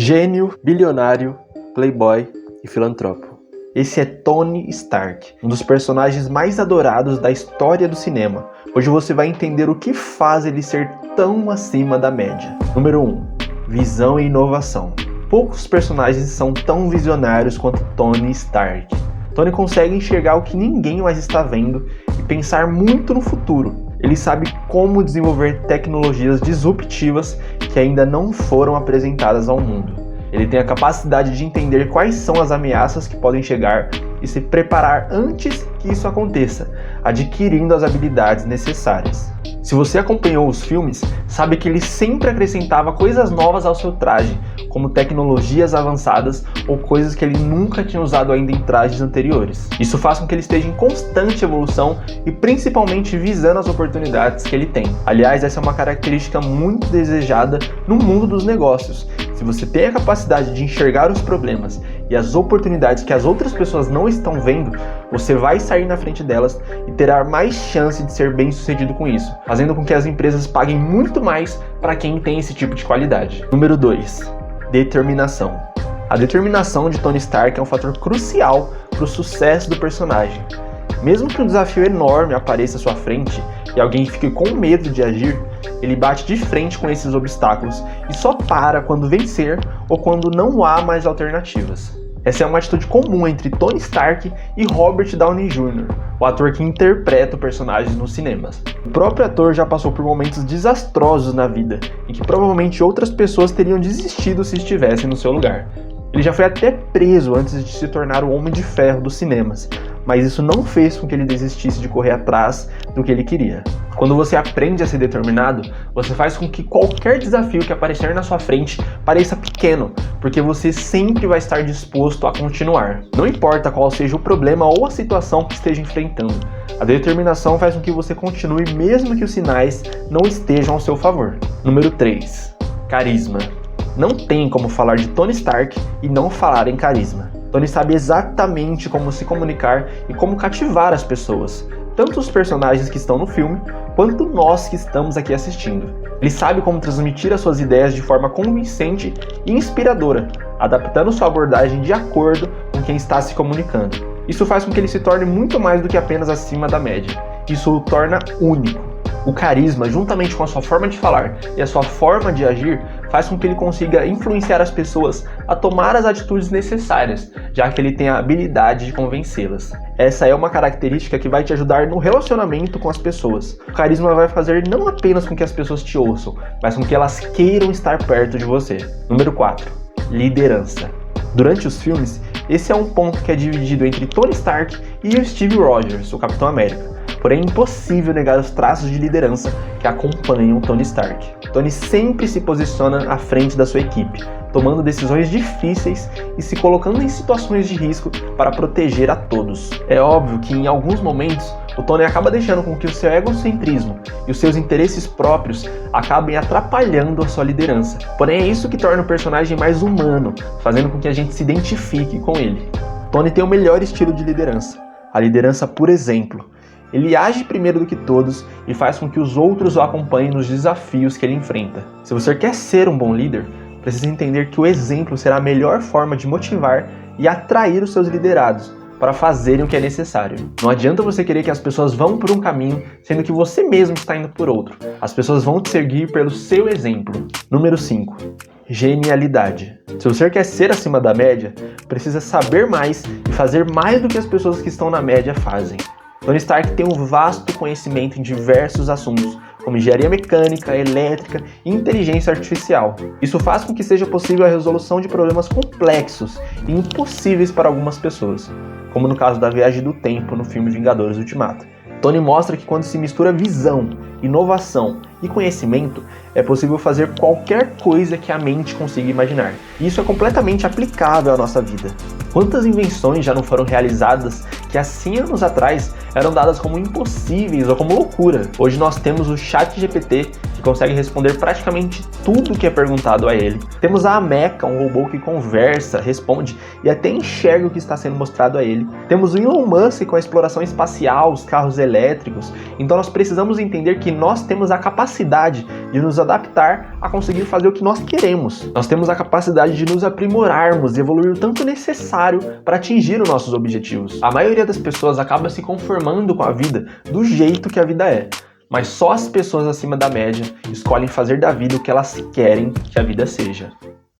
Gênio, bilionário, playboy e filantropo. Esse é Tony Stark, um dos personagens mais adorados da história do cinema. Hoje você vai entender o que faz ele ser tão acima da média. Número 1. Visão e inovação. Poucos personagens são tão visionários quanto Tony Stark. Tony consegue enxergar o que ninguém mais está vendo e pensar muito no futuro. Ele sabe como desenvolver tecnologias disruptivas que ainda não foram apresentadas ao mundo. Ele tem a capacidade de entender quais são as ameaças que podem chegar e se preparar antes que isso aconteça, adquirindo as habilidades necessárias. Se você acompanhou os filmes, sabe que ele sempre acrescentava coisas novas ao seu traje, como tecnologias avançadas ou coisas que ele nunca tinha usado ainda em trajes anteriores. Isso faz com que ele esteja em constante evolução e principalmente visando as oportunidades que ele tem. Aliás, essa é uma característica muito desejada no mundo dos negócios. Se você tem a capacidade de enxergar os problemas e as oportunidades que as outras pessoas não estão vendo, você vai sair na frente delas e terá mais chance de ser bem sucedido com isso, fazendo com que as empresas paguem muito mais para quem tem esse tipo de qualidade. Número 2. Determinação. A determinação de Tony Stark é um fator crucial para o sucesso do personagem. Mesmo que um desafio enorme apareça à sua frente e alguém fique com medo de agir, ele bate de frente com esses obstáculos e só para quando vencer ou quando não há mais alternativas. Essa é uma atitude comum entre Tony Stark e Robert Downey Jr., o ator que interpreta o personagem nos cinemas. O próprio ator já passou por momentos desastrosos na vida, em que provavelmente outras pessoas teriam desistido se estivessem no seu lugar. Ele já foi até preso antes de se tornar o Homem de Ferro dos cinemas, mas isso não fez com que ele desistisse de correr atrás do que ele queria. Quando você aprende a ser determinado, você faz com que qualquer desafio que aparecer na sua frente pareça pequeno, porque você sempre vai estar disposto a continuar. Não importa qual seja o problema ou a situação que esteja enfrentando, a determinação faz com que você continue mesmo que os sinais não estejam ao seu favor. Número 3. Carisma. Não tem como falar de Tony Stark e não falar em carisma. Tony sabe exatamente como se comunicar e como cativar as pessoas, tanto os personagens que estão no filme, quanto nós que estamos aqui assistindo. Ele sabe como transmitir as suas ideias de forma convincente e inspiradora, adaptando sua abordagem de acordo com quem está se comunicando. Isso faz com que ele se torne muito mais do que apenas acima da média. Isso o torna único. O carisma, juntamente com a sua forma de falar e a sua forma de agir, faz com que ele consiga influenciar as pessoas a tomar as atitudes necessárias, já que ele tem a habilidade de convencê-las. Essa é uma característica que vai te ajudar no relacionamento com as pessoas. O carisma vai fazer não apenas com que as pessoas te ouçam, mas com que elas queiram estar perto de você. Número 4. Liderança. Durante os filmes, esse é um ponto que é dividido entre Tony Stark e o Steve Rogers, o Capitão América. Porém, é impossível negar os traços de liderança que acompanham Tony Stark. Tony sempre se posiciona à frente da sua equipe, tomando decisões difíceis e se colocando em situações de risco para proteger a todos. É óbvio que em alguns momentos o Tony acaba deixando com que o seu egocentrismo e os seus interesses próprios acabem atrapalhando a sua liderança. Porém, é isso que torna o personagem mais humano, fazendo com que a gente se identifique com ele. Tony tem o melhor estilo de liderança, a liderança por exemplo. Ele age primeiro do que todos e faz com que os outros o acompanhem nos desafios que ele enfrenta. Se você quer ser um bom líder, precisa entender que o exemplo será a melhor forma de motivar e atrair os seus liderados para fazerem o que é necessário. Não adianta você querer que as pessoas vão por um caminho, sendo que você mesmo está indo por outro. As pessoas vão te seguir pelo seu exemplo. Número 5. Genialidade. Se você quer ser acima da média, precisa saber mais e fazer mais do que as pessoas que estão na média fazem. Tony Stark tem um vasto conhecimento em diversos assuntos, como engenharia mecânica, elétrica e inteligência artificial. Isso faz com que seja possível a resolução de problemas complexos e impossíveis para algumas pessoas, como no caso da viagem do tempo no filme Vingadores Ultimato. Tony mostra que quando se mistura visão, inovação e conhecimento, é possível fazer qualquer coisa que a mente consiga imaginar. E isso é completamente aplicável à nossa vida. Quantas invenções já não foram realizadas que há 100 anos atrás eram dadas como impossíveis ou como loucura? Hoje nós temos o ChatGPT que consegue responder praticamente tudo que é perguntado a ele. Temos a Ameca, um robô que conversa, responde e até enxerga o que está sendo mostrado a ele. Temos o Elon Musk com a exploração espacial, os carros elétricos. Então nós precisamos entender que nós temos a capacidade de nos adaptar a conseguir fazer o que nós queremos. Nós temos a capacidade de nos aprimorarmos e evoluir o tanto necessário para atingir os nossos objetivos. A maioria das pessoas acaba se conformando com a vida do jeito que a vida é. Mas só as pessoas acima da média escolhem fazer da vida o que elas querem que a vida seja.